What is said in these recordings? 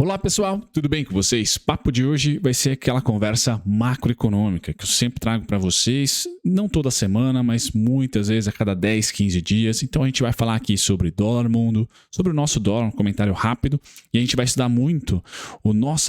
Olá pessoal, tudo bem com vocês? Papo de hoje vai ser aquela conversa macroeconômica que eu sempre trago para vocês, não toda semana, mas muitas vezes a cada 10, 15 dias. Então a gente vai falar aqui sobre dólar mundo, sobre o nosso dólar, um comentário rápido, e a gente vai estudar muito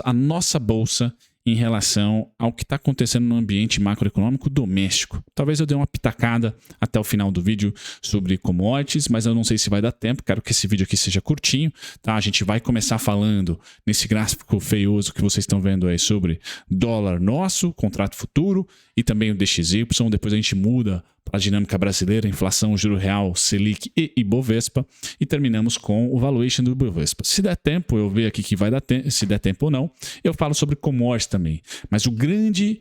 a nossa bolsa em relação ao que está acontecendo no ambiente macroeconômico doméstico. Talvez eu dê uma pitacada até o final do vídeo sobre commodities, mas eu não sei se vai dar tempo, quero que esse vídeo aqui seja curtinho, tá? A gente vai começar falando nesse gráfico feioso que vocês estão vendo aí sobre dólar nosso, contrato futuro e também o DXY, depois a gente muda para a dinâmica brasileira, inflação, juro real, Selic e Ibovespa, e terminamos com o valuation do Ibovespa. Se der tempo, eu ver aqui que vai dar tempo, se der tempo ou não, eu falo sobre commodities também. Mas o grande,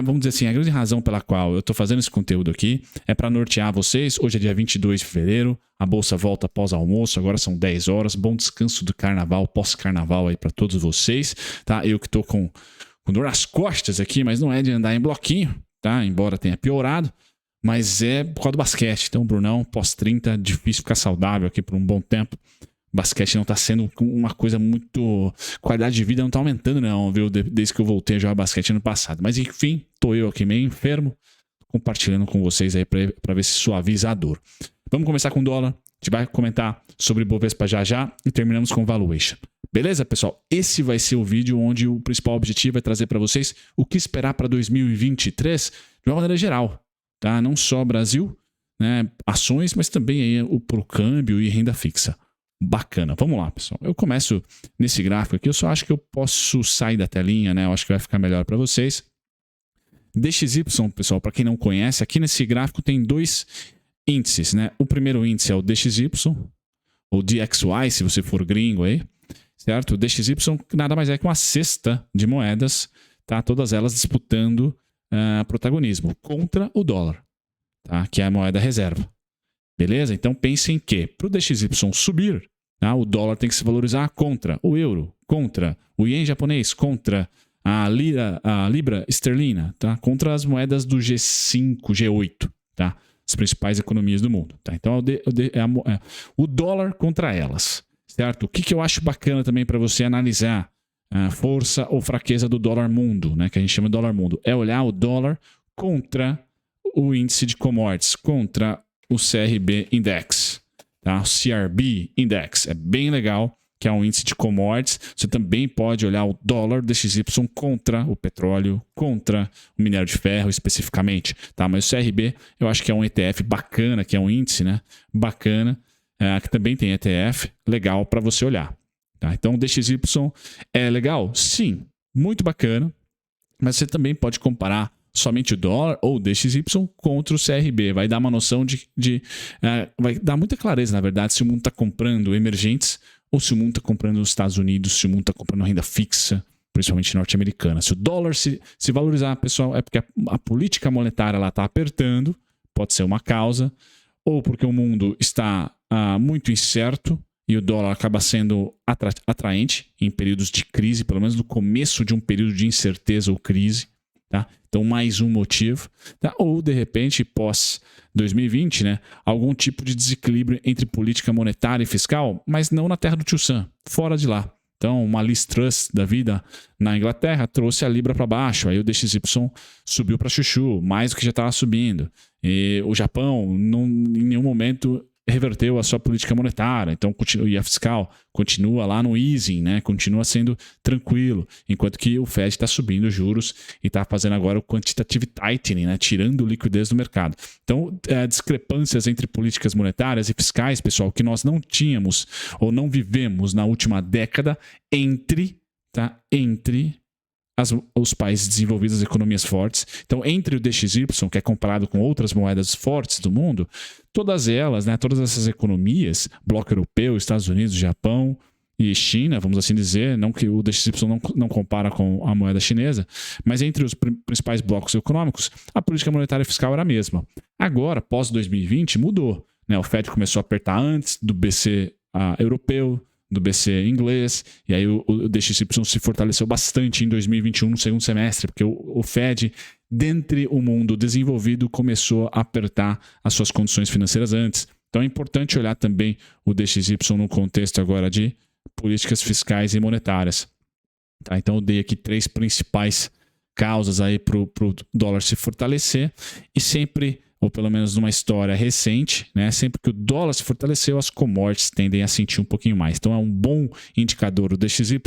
vamos dizer assim, a grande razão pela qual eu estou fazendo esse conteúdo aqui é para nortear vocês. Hoje é dia 22 de fevereiro, a bolsa volta após almoço, agora são 10 horas, bom descanso do carnaval, pós-carnaval aí para todos vocês, tá? Eu que estou com dor nas costas aqui, mas não é de andar em bloquinho, tá? Embora tenha piorado. Mas é por causa do basquete. Então, Brunão, pós-30, difícil ficar saudável aqui por um bom tempo. Basquete não tá sendo uma coisa muito... Qualidade de vida não tá aumentando não, viu? Desde que eu voltei a jogar basquete ano passado. Mas enfim, tô eu aqui meio enfermo, compartilhando com vocês aí pra ver se suaviza a dor. Vamos começar com o dólar. A gente vai comentar sobre Bovespa já e terminamos com valuation. Beleza, pessoal? Esse vai ser o vídeo onde o principal objetivo é trazer para vocês o que esperar para 2023 de uma maneira geral. Tá? Não só Brasil, né, ações, mas também aí pro câmbio e renda fixa. Bacana. Vamos lá, pessoal. Eu começo nesse gráfico aqui. Eu só acho que eu posso sair da telinha, né? Eu acho que vai ficar melhor para vocês. DXY, pessoal, para quem não conhece, aqui nesse gráfico tem dois índices, né? O primeiro índice é o DXY, ou DXY, se você for gringo aí, certo? O DXY nada mais é que uma cesta de moedas, tá? Todas elas disputando protagonismo contra o dólar, tá? Que é a moeda reserva. Beleza? Então pensem que para o DXY subir, tá? O dólar tem que se valorizar contra o euro, contra o ien japonês, contra a libra esterlina, tá? Contra as moedas do G5, G8, tá? As principais economias do mundo. Tá? Então o dólar contra elas, certo? O que eu acho bacana também para você analisar a força ou fraqueza do dólar mundo, né, que a gente chama de dólar mundo, é olhar o dólar contra o índice de commodities, contra o CRB Index, tá? O CRB Index é bem legal, que é um índice de commodities. Você também pode olhar o dólar DXY contra o petróleo, contra o minério de ferro especificamente, tá? Mas o CRB eu acho que é um ETF bacana, que é um índice, né, bacana, que também tem ETF, legal para você olhar. Tá, então o DXY é legal? Sim, muito bacana, mas você também pode comparar somente o dólar ou o DXY contra o CRB. Vai dar uma noção vai dar muita clareza, na verdade, se o mundo está comprando emergentes ou se o mundo está comprando nos Estados Unidos, se o mundo está comprando renda fixa, principalmente norte-americana. Se o dólar se valorizar, pessoal, é porque a política monetária está apertando, pode ser uma causa, ou porque o mundo está muito incerto, e o dólar acaba sendo atraente em períodos de crise, pelo menos no começo de um período de incerteza ou crise. Tá? Então, mais um motivo. Tá? Ou, de repente, pós 2020, né, algum tipo de desequilíbrio entre política monetária e fiscal, mas não na terra do Tio Sam, fora de lá. Então, uma Liz Truss da vida na Inglaterra trouxe a Libra para baixo, aí o DXY subiu para chuchu, mais do que já estava subindo. E o Japão, em nenhum momento reverteu a sua política monetária, então e a fiscal continua lá no easing, né? Continua sendo tranquilo, enquanto que o Fed está subindo os juros e está fazendo agora o quantitative tightening, né? Tirando liquidez do mercado. Então, discrepâncias entre políticas monetárias e fiscais, pessoal, que nós não tínhamos ou não vivemos na última década entre os países desenvolvidos, as economias fortes. Então, entre o DXY, que é comparado com outras moedas fortes do mundo, todas elas, né, todas essas economias, bloco europeu, Estados Unidos, Japão e China, vamos assim dizer, não que o DXY não compara com a moeda chinesa, mas entre os principais blocos econômicos, a política monetária e fiscal era a mesma. Agora, pós 2020, mudou. Né? O Fed começou a apertar antes do BC europeu, do BC inglês, e aí o DXY se fortaleceu bastante em 2021, no segundo semestre, porque o Fed, dentre o mundo desenvolvido, começou a apertar as suas condições financeiras antes. Então é importante olhar também o DXY no contexto agora de políticas fiscais e monetárias. Tá? Então eu dei aqui 3 principais causas aí para o dólar se fortalecer e sempre, ou pelo menos numa história recente, né, sempre que o dólar se fortaleceu, as commodities tendem a sentir um pouquinho mais. Então é um bom indicador o DXY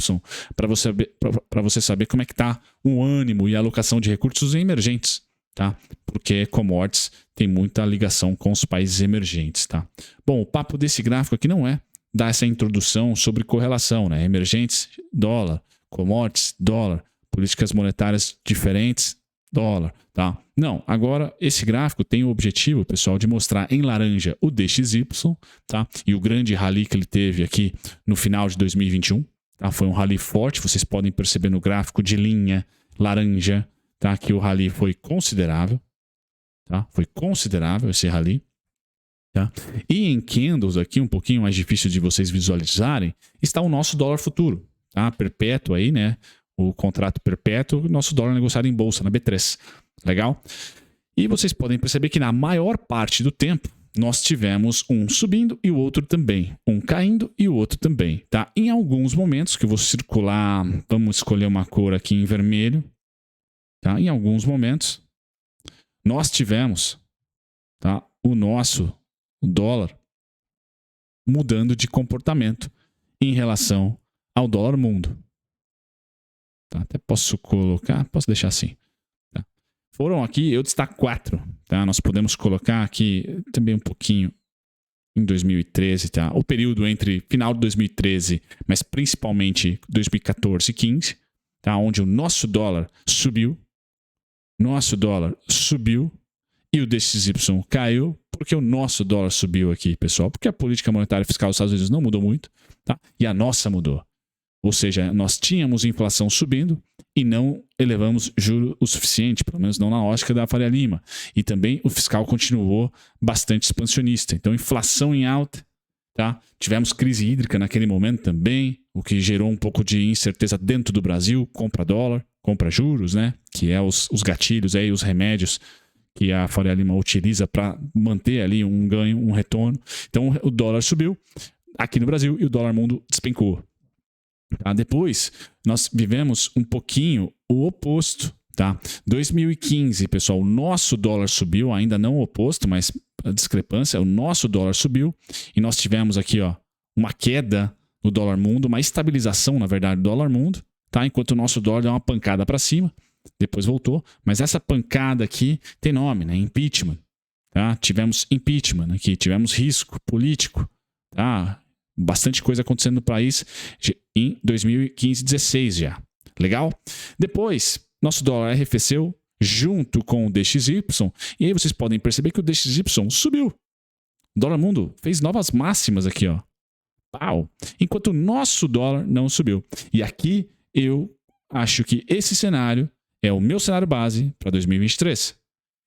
para você saber como é que está o ânimo e a alocação de recursos emergentes, tá? Porque commodities tem muita ligação com os países emergentes, tá? Bom, o papo desse gráfico aqui não é dar essa introdução sobre correlação, né? Emergentes, dólar, commodities, dólar, políticas monetárias diferentes, dólar, tá? Não, agora esse gráfico tem o objetivo, pessoal, de mostrar em laranja o DXY, tá? E o grande rally que ele teve aqui no final de 2021, tá? Foi um rally forte, vocês podem perceber no gráfico de linha laranja, tá? Que o rally foi considerável, tá? Foi considerável esse rally, tá? E em candles aqui, um pouquinho mais difícil de vocês visualizarem, está o nosso dólar futuro, tá? Perpétuo aí, né? O contrato perpétuo, nosso dólar negociado em bolsa, na B3. Legal? E vocês podem perceber que na maior parte do tempo, nós tivemos um subindo e o outro também. Um caindo e o outro também, tá? Em alguns momentos, que eu vou circular, vamos escolher uma cor aqui em vermelho, tá? Em alguns momentos, nós tivemos, tá? O nosso dólar mudando de comportamento em relação ao dólar mundo. Tá? Até posso colocar, posso deixar assim. Tá? Foram aqui, eu destaco 4. Tá? Nós podemos colocar aqui também um pouquinho em 2013, tá? O período entre final de 2013, mas principalmente 2014 e 15, tá? Onde o nosso dólar subiu e o DXY caiu, porque o nosso dólar subiu aqui, pessoal, porque a política monetária fiscal dos Estados Unidos não mudou muito, tá? E a nossa mudou. Ou seja, nós tínhamos inflação subindo e não elevamos juro o suficiente, pelo menos não na ótica da Faria Lima. E também o fiscal continuou bastante expansionista. Então, inflação em alta, tá? Tivemos crise hídrica naquele momento também, o que gerou um pouco de incerteza dentro do Brasil, compra dólar, compra juros, né? Que é os gatilhos, aí, os remédios que a Faria Lima utiliza para manter ali um ganho, um retorno. Então, o dólar subiu aqui no Brasil e o dólar mundo despencou. Tá? Depois, nós vivemos um pouquinho o oposto. Tá? 2015, pessoal, o nosso dólar subiu, ainda não o oposto, mas a discrepância, o nosso dólar subiu e nós tivemos aqui, ó, uma queda no dólar mundo, uma estabilização, na verdade, do dólar mundo, tá? Enquanto o nosso dólar deu uma pancada para cima, depois voltou, mas essa pancada aqui tem nome, né? Impeachment. Tá? Tivemos impeachment aqui, tivemos risco político, tá? Bastante coisa acontecendo no país em 2015, 16 já. Legal? Depois, nosso dólar arrefeceu junto com o DXY. E aí vocês podem perceber que o DXY subiu. O dólar mundo fez novas máximas aqui, ó. Pau! Enquanto o nosso dólar não subiu. E aqui eu acho que esse cenário é o meu cenário base para 2023. O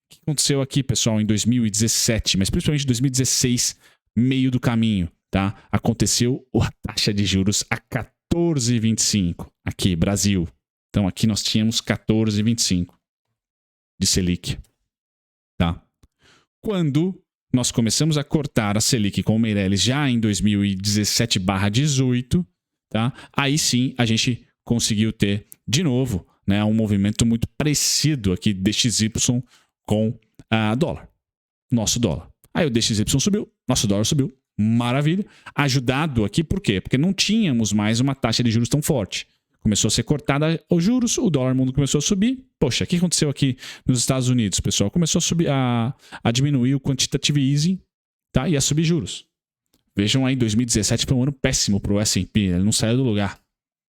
que aconteceu aqui, pessoal, em 2017, mas principalmente em 2016, meio do caminho. Tá? Aconteceu a taxa de juros a 14,25 aqui, Brasil. Então aqui nós tínhamos 14,25 de Selic. Tá? Quando nós começamos a cortar a Selic com o Meirelles já em 2017/18, tá? Aí sim a gente conseguiu ter de novo, né, um movimento muito parecido aqui DXY com a dólar. Nosso dólar. Aí o DXY subiu, nosso dólar subiu. Maravilha. Ajudado aqui por quê? Porque não tínhamos mais uma taxa de juros tão forte. Começou a ser cortada os juros, o dólar mundo começou a subir. Poxa, o que aconteceu aqui nos Estados Unidos, pessoal? Começou a subir, a diminuir o quantitative easing, tá? E a subir juros. Vejam aí, 2017 foi um ano péssimo para o S&P, ele não saiu do lugar.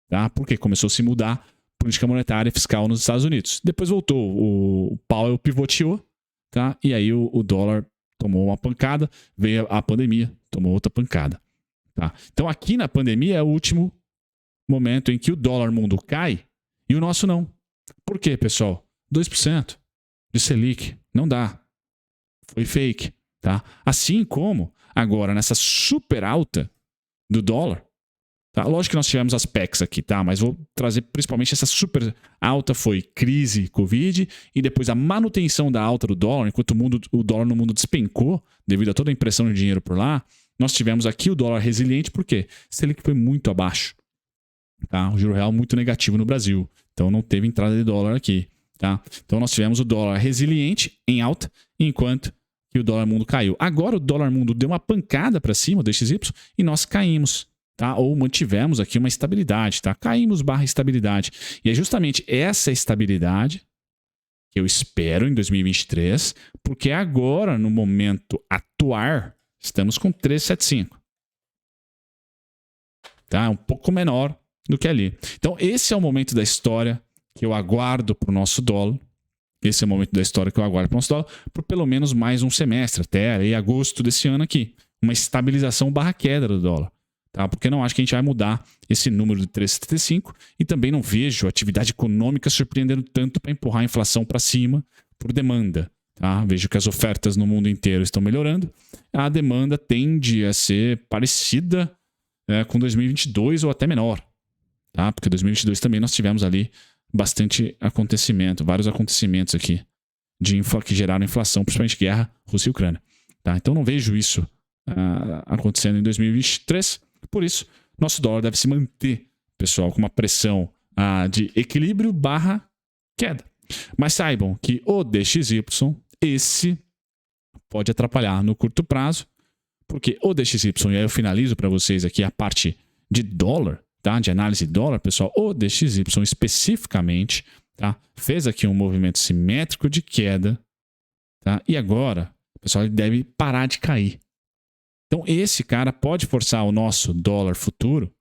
Tá? Porque começou a se mudar a política monetária e fiscal nos Estados Unidos. Depois voltou, o Powell pivoteou, tá? E aí o dólar tomou uma pancada, veio a pandemia, tomou outra pancada. Tá? Então aqui na pandemia é o último momento em que o dólar mundo cai e o nosso não. Por quê, pessoal? 2% de Selic. Não dá. Foi fake. Tá? Assim como agora nessa super alta do dólar, tá? Lógico que nós tivemos as PECs aqui, tá? Mas vou trazer principalmente essa super alta foi crise, Covid, e depois a manutenção da alta do dólar, enquanto o dólar no mundo despencou devido a toda a impressão de dinheiro por lá, nós tivemos aqui o dólar resiliente, por quê? Selic foi muito abaixo. Tá? O juro real muito negativo no Brasil. Então não teve entrada de dólar aqui. Tá? Então nós tivemos o dólar resiliente em alta, enquanto que o dólar mundo caiu. Agora o dólar mundo deu uma pancada para cima, o DXY, e nós caímos. Tá? Ou mantivemos aqui uma estabilidade. Tá? Caímos / estabilidade. E é justamente essa estabilidade que eu espero em 2023, porque agora, no momento atual, estamos com 3,75. Tá? Um pouco menor do que ali. Então, esse é o momento da história que eu aguardo para o nosso dólar. Esse é o momento da história que eu aguardo para o nosso dólar por pelo menos mais um semestre, até aí, agosto desse ano aqui. Uma estabilização / queda do dólar. Tá? Porque eu não acho que a gente vai mudar esse número de 3,75 e também não vejo a atividade econômica surpreendendo tanto para empurrar a inflação para cima por demanda. Tá? Vejo que as ofertas no mundo inteiro estão melhorando. A demanda tende a ser parecida com 2022 ou até menor. Tá? Porque 2022 também nós tivemos ali bastante acontecimento, vários acontecimentos aqui que geraram inflação, principalmente guerra Rússia e Ucrânia. Tá? Então não vejo isso acontecendo em 2023. Por isso, nosso dólar deve se manter, pessoal, com uma pressão de equilíbrio / queda. Mas saibam que o DXY, esse pode atrapalhar no curto prazo, porque o DXY, e aí eu finalizo para vocês aqui a parte de dólar, tá? De análise de dólar, pessoal, o DXY especificamente, tá? Fez aqui um movimento simétrico de queda, tá? E agora, pessoal, ele deve parar de cair. Então, esse cara pode forçar o nosso dólar futuro,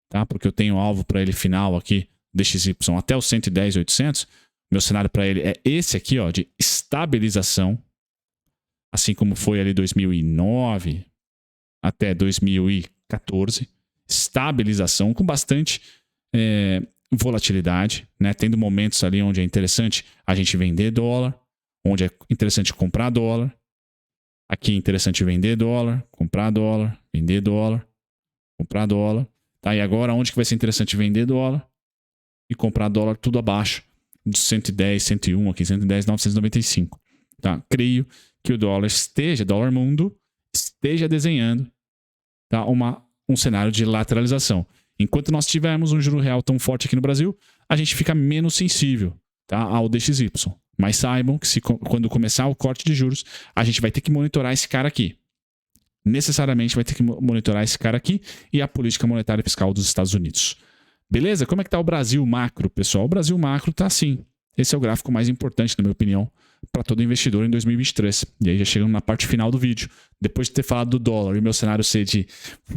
tá? Porque eu tenho alvo para ele final aqui, DXY, até os 110,800. Meu cenário para ele é esse aqui, ó, de estabilização, assim como foi ali 2009 até 2014. Estabilização com bastante volatilidade, né? Tendo momentos ali onde é interessante a gente vender dólar, onde é interessante comprar dólar. Aqui é interessante vender dólar, comprar dólar, vender dólar, comprar dólar. Tá? E agora onde que vai ser interessante vender dólar e comprar dólar tudo abaixo de 110, 101, aqui 110, 995. Tá? Creio que o dólar mundo esteja desenhando, tá? Um cenário de lateralização. Enquanto nós tivermos um juro real tão forte aqui no Brasil, a gente fica menos sensível, tá? Ao DXY. Mas saibam que quando começar o corte de juros, a gente vai ter que monitorar esse cara aqui. Necessariamente vai ter que monitorar esse cara aqui e a política monetária e fiscal dos Estados Unidos. Beleza? Como é que está o Brasil macro, pessoal? O Brasil macro está assim. Esse é o gráfico mais importante, na minha opinião, para todo investidor em 2023. E aí já chegando na parte final do vídeo. Depois de ter falado do dólar e meu cenário ser de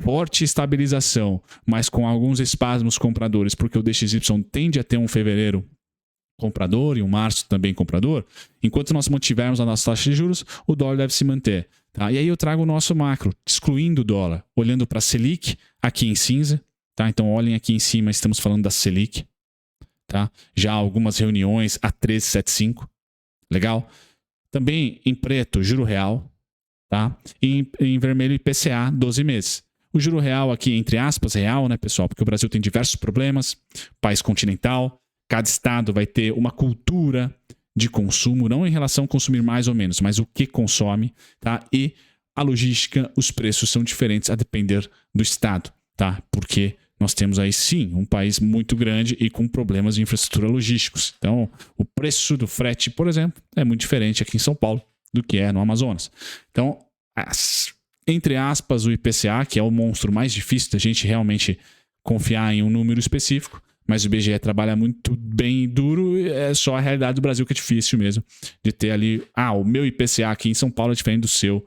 forte estabilização, mas com alguns espasmos compradores, porque o DXY tende a ter um fevereiro comprador e um março também comprador, enquanto nós mantivermos a nossa taxa de juros, o dólar deve se manter. Tá? E aí eu trago o nosso macro, excluindo o dólar, olhando para a Selic, aqui em cinza. Tá? Então olhem aqui em cima, estamos falando da Selic. Tá? Já algumas reuniões a 13,75. Legal? Também em preto, juro real. Tá? E em vermelho, IPCA, 12 meses. O juro real aqui, entre aspas, real, né, pessoal? Porque o Brasil tem diversos problemas, país continental. Cada estado vai ter uma cultura de consumo, não em relação a consumir mais ou menos, mas o que consome, tá? E a logística, os preços são diferentes a depender do estado, tá? Porque nós temos aí sim um país muito grande e com problemas de infraestrutura logísticos. Então, o preço do frete, por exemplo, é muito diferente aqui em São Paulo do que é no Amazonas. Então, entre aspas, o IPCA, que é o monstro mais difícil da gente realmente confiar em um número específico, mas o IBGE trabalha muito bem duro, é só a realidade do Brasil que é difícil mesmo, de ter ali, o meu IPCA aqui em São Paulo é diferente do seu,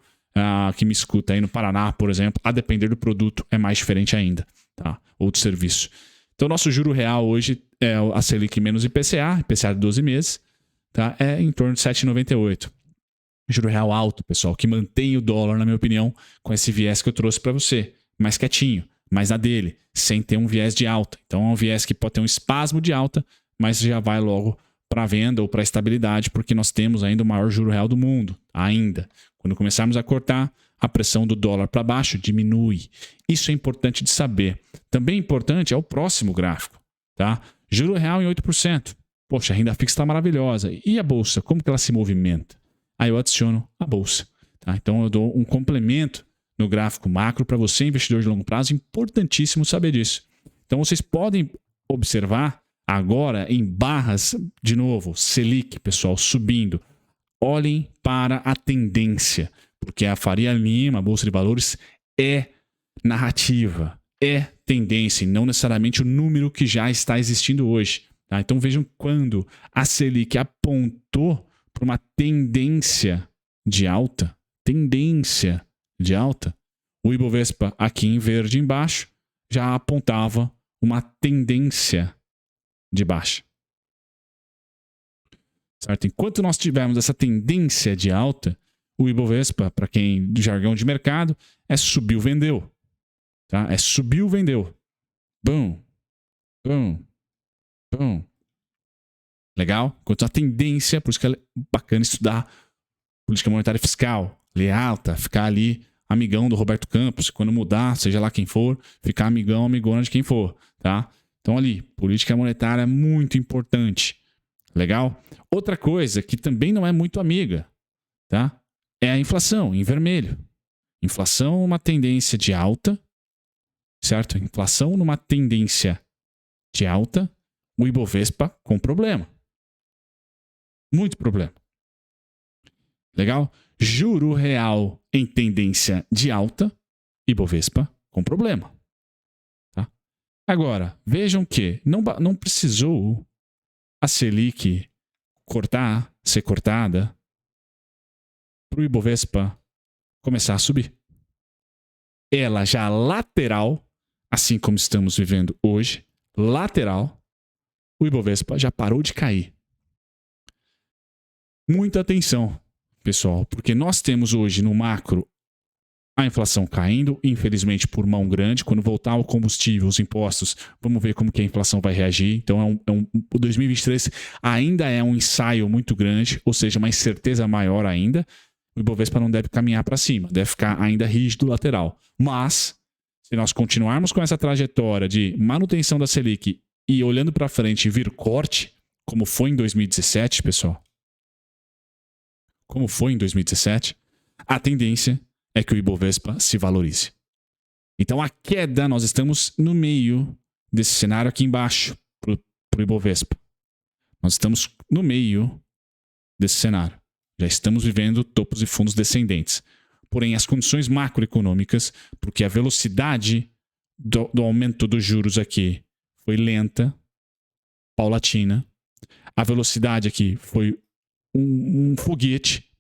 que me escuta aí no Paraná, por exemplo, a depender do produto é mais diferente ainda, tá? Ou do serviço. Então, nosso juro real hoje é a Selic menos IPCA de 12 meses, tá? É em torno de 7,98. Juro real alto, pessoal, que mantém o dólar, na minha opinião, com esse viés que eu trouxe para você, mais quietinho, mais na dele, sem ter um viés de alta. Então é um viés que pode ter um espasmo de alta, mas já vai logo para venda ou para estabilidade, porque nós temos ainda o maior juro real do mundo, ainda. Quando começarmos a cortar, a pressão do dólar para baixo diminui. Isso é importante de saber. Também importante é o próximo gráfico, tá? Juro real em 8%. Poxa, a renda fixa está maravilhosa. E a bolsa, como que ela se movimenta? Aí eu adiciono a bolsa, tá? Então eu dou um complemento no gráfico macro. Para você, investidor de longo prazo, importantíssimo saber disso. Então, vocês podem observar agora em barras, de novo, Selic, pessoal, subindo. Olhem para a tendência, porque a Faria Lima, a Bolsa de Valores, é narrativa, é tendência, e não necessariamente o número que já está existindo hoje. Tá? Então vejam quando a Selic apontou para uma tendência de alta, o Ibovespa aqui em verde embaixo já apontava uma tendência de baixa. Certo? Enquanto nós tivermos essa tendência de alta, o Ibovespa, para quem do jargão de mercado, é subiu, vendeu. Tá? É subiu, vendeu. Bum, bum, bum. Legal? Enquanto a tendência, por isso que é bacana estudar política monetária e fiscal. Ler alta, ficar ali amigão do Roberto Campos. Quando mudar, seja lá quem for, ficar amigão, amigona de quem for. Tá? Então ali, política monetária é muito importante. Legal? Outra coisa que também não é muito amiga, tá? É a inflação, em vermelho. Inflação uma tendência de alta, certo? Inflação numa tendência de alta, o Ibovespa com problema. Muito problema. Legal? Juro real em tendência de alta, Ibovespa com problema. Tá? Agora, vejam que não precisou a Selic ser cortada para o Ibovespa começar a subir. Ela já lateral, assim como estamos vivendo hoje, lateral, o Ibovespa já parou de cair. Muita atenção, pessoal, porque nós temos hoje no macro a inflação caindo, infelizmente por mão grande. Quando voltar o combustível, os impostos, vamos ver como que a inflação vai reagir. Então, o 2023 ainda é um ensaio muito grande, ou seja, uma incerteza maior ainda. O Ibovespa não deve caminhar para cima, deve ficar ainda rígido lateral. Mas, se nós continuarmos com essa trajetória de manutenção da Selic e olhando para frente e vir corte, como foi em 2017, pessoal, como foi em 2017, a tendência é que o Ibovespa se valorize. Então, a queda, nós estamos no meio desse cenário aqui embaixo para o Ibovespa. Nós estamos no meio desse cenário. Já estamos vivendo topos e fundos descendentes. Porém, as condições macroeconômicas, porque a velocidade do aumento dos juros aqui foi lenta, paulatina. A velocidade aqui foi um foguete.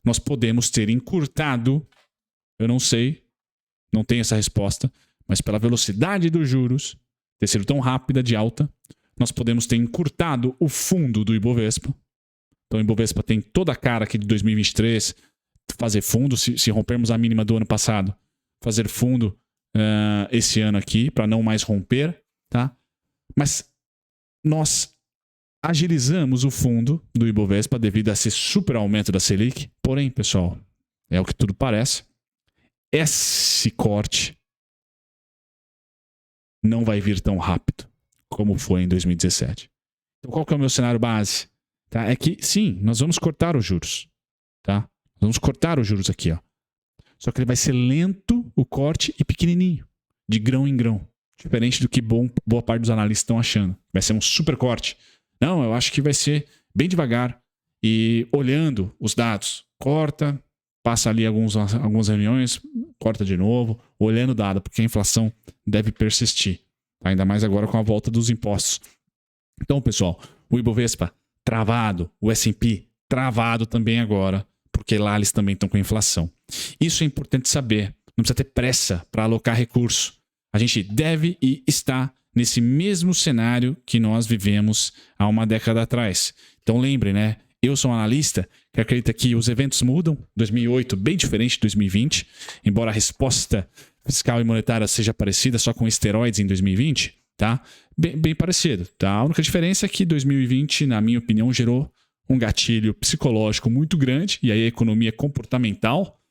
Nós podemos ter encurtado, eu não sei, não tenho essa resposta, mas pela velocidade dos juros ter sido tão rápida de alta, nós podemos ter encurtado o fundo do Ibovespa. Então o Ibovespa tem toda a cara aqui de 2023, fazer fundo, se rompermos a mínima do ano passado, fazer fundo esse ano aqui, para não mais romper, tá? Mas nós agilizamos o fundo do Ibovespa devido a esse super aumento da Selic. Porém, pessoal, é o que tudo parece, esse corte não vai vir tão rápido como foi em 2017. Então, qual que é o meu cenário base? Tá? É que, sim, nós vamos cortar os juros. Tá? Nós vamos cortar os juros aqui. Ó. Só que ele vai ser lento, o corte, e pequenininho, de grão em grão. Diferente do que boa parte dos analistas estão achando. Vai ser um super corte. Não, eu acho que vai ser bem devagar. E olhando os dados, corta, passa ali algumas reuniões, corta de novo, olhando o dado, porque a inflação deve persistir. Ainda mais agora com a volta dos impostos. Então, pessoal, o Ibovespa travado, o S&P travado também agora, porque lá eles também estão com inflação. Isso é importante saber. Não precisa ter pressa para alocar recurso. A gente deve e está nesse mesmo cenário que nós vivemos há uma década atrás. Então lembre, né? Eu sou um analista que acredita que os eventos mudam. 2008 bem diferente de 2020, embora a resposta fiscal e monetária seja parecida, só com esteroides em 2020, tá? Bem parecido, tá? A única diferença é que 2020, na minha opinião, gerou um gatilho psicológico muito grande, e aí a economia comportamental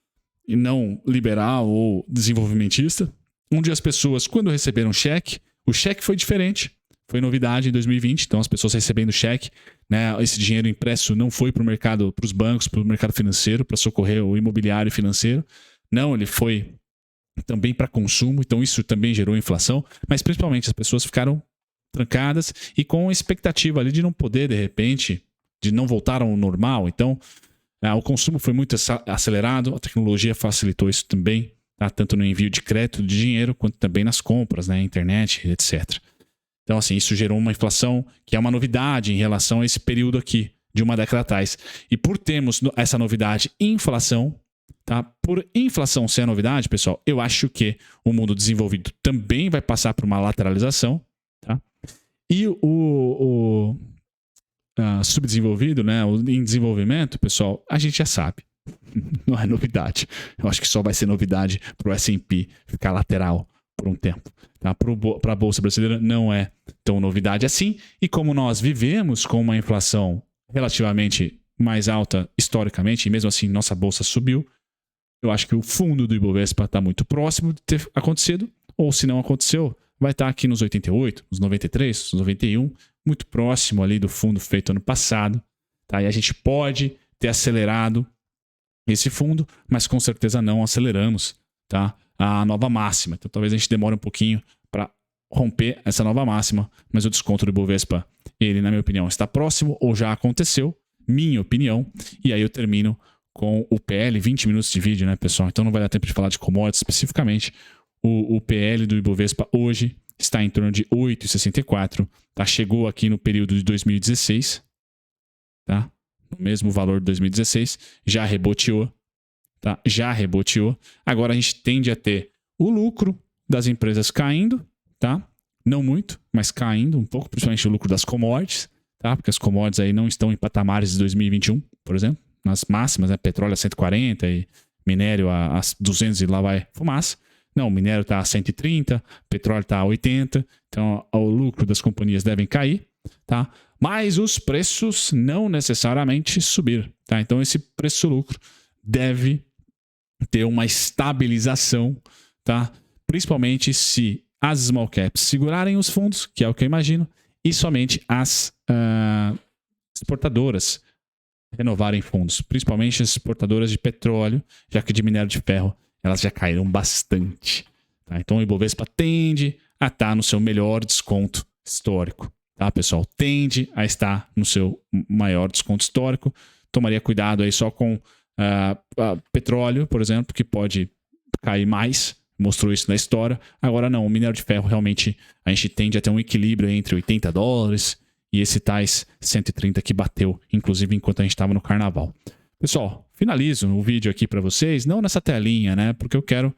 e não liberal ou desenvolvimentista, onde as pessoas, quando receberam cheque, o cheque foi diferente, foi novidade em 2020, então as pessoas recebendo cheque, né, esse dinheiro impresso não foi para o mercado, para os bancos, para o mercado financeiro, para socorrer o imobiliário financeiro, não, ele foi também para consumo, então isso também gerou inflação, mas principalmente as pessoas ficaram trancadas e com a expectativa ali de não poder, de repente, de não voltar ao normal. Então, o consumo foi muito acelerado, a tecnologia facilitou isso também, tá? Tanto no envio de crédito, de dinheiro, quanto também nas compras, né? Internet, etc. Então, assim, isso gerou uma inflação que é uma novidade em relação a esse período aqui, de uma década atrás. E por termos essa novidade, inflação, tá? Por inflação ser a novidade, pessoal, eu acho que o mundo desenvolvido também vai passar por uma lateralização, tá? E o subdesenvolvido, né? Em desenvolvimento, pessoal, a gente já sabe. Não é novidade. Eu acho que só vai ser novidade para o S&P ficar lateral por um tempo. Tá? Para a Bolsa Brasileira não é tão novidade assim. E como nós vivemos com uma inflação relativamente mais alta historicamente, e mesmo assim nossa Bolsa subiu, eu acho que o fundo do Ibovespa está muito próximo de ter acontecido, ou se não aconteceu, vai estar aqui nos 88, nos 93, nos 91, muito próximo ali do fundo feito ano passado. Tá? E a gente pode ter acelerado esse fundo, mas com certeza não aceleramos, tá? A nova máxima. Então talvez a gente demore um pouquinho para romper essa nova máxima, mas o desconto do Ibovespa, ele, na minha opinião, está próximo ou já aconteceu, minha opinião. E aí eu termino com o PL, 20 minutos de vídeo, né, pessoal? Então não vai dar tempo de falar de commodities especificamente. O PL do Ibovespa hoje está em torno de 8,64, tá? Chegou aqui no período de 2016, tá? No mesmo valor de 2016, já reboteou, tá? Já reboteou. Agora a gente tende a ter o lucro das empresas caindo, tá? Não muito, mas caindo um pouco, principalmente o lucro das commodities, tá? Porque as commodities aí não estão em patamares de 2021, por exemplo, nas máximas, né? Petróleo a 140 e minério a 200 e lá vai fumaça. Não, o minério está a 130, petróleo está a 80, então o lucro das companhias devem cair, tá? Mas os preços não necessariamente subir, tá? Então esse preço-lucro deve ter uma estabilização, tá? Principalmente se as small caps segurarem os fundos, que é o que eu imagino, e somente as exportadoras renovarem fundos, principalmente as exportadoras de petróleo, já que de minério de ferro elas já caíram bastante, tá? Então o Ibovespa tende a estar no seu melhor desconto histórico. Tá, pessoal? Tende a estar no seu maior desconto histórico. Tomaria cuidado aí só com petróleo, por exemplo, que pode cair mais. Mostrou isso na história. Agora não, o minério de ferro realmente a gente tende a ter um equilíbrio entre $80 e esse tais 130 que bateu, inclusive enquanto a gente estava no carnaval. Pessoal, finalizo o vídeo aqui para vocês, não nessa telinha, né? Porque eu quero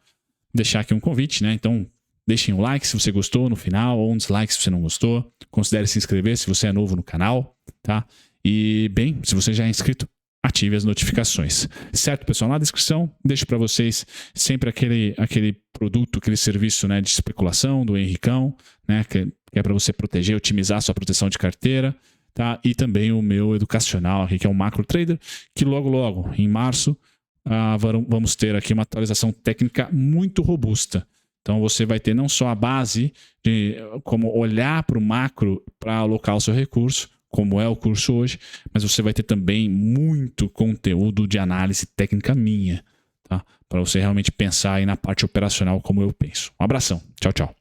deixar aqui um convite, né? Então, deixem um like se você gostou no final, ou um dislike se você não gostou. Considere se inscrever se você é novo no canal, tá? E, bem, se você já é inscrito, ative as notificações. Certo, pessoal? Na descrição, deixo para vocês sempre aquele produto, aquele serviço, né, de especulação do Henricão, né? Que é para você proteger, otimizar a sua proteção de carteira, tá? E também o meu educacional aqui, que é o Macro Trader, que logo, em março, vamos ter aqui uma atualização técnica muito robusta. Então você vai ter não só a base de como olhar para o macro para alocar o seu recurso, como é o curso hoje, mas você vai ter também muito conteúdo de análise técnica minha, tá? Para você realmente pensar aí na parte operacional como eu penso. Um abração. Tchau, tchau.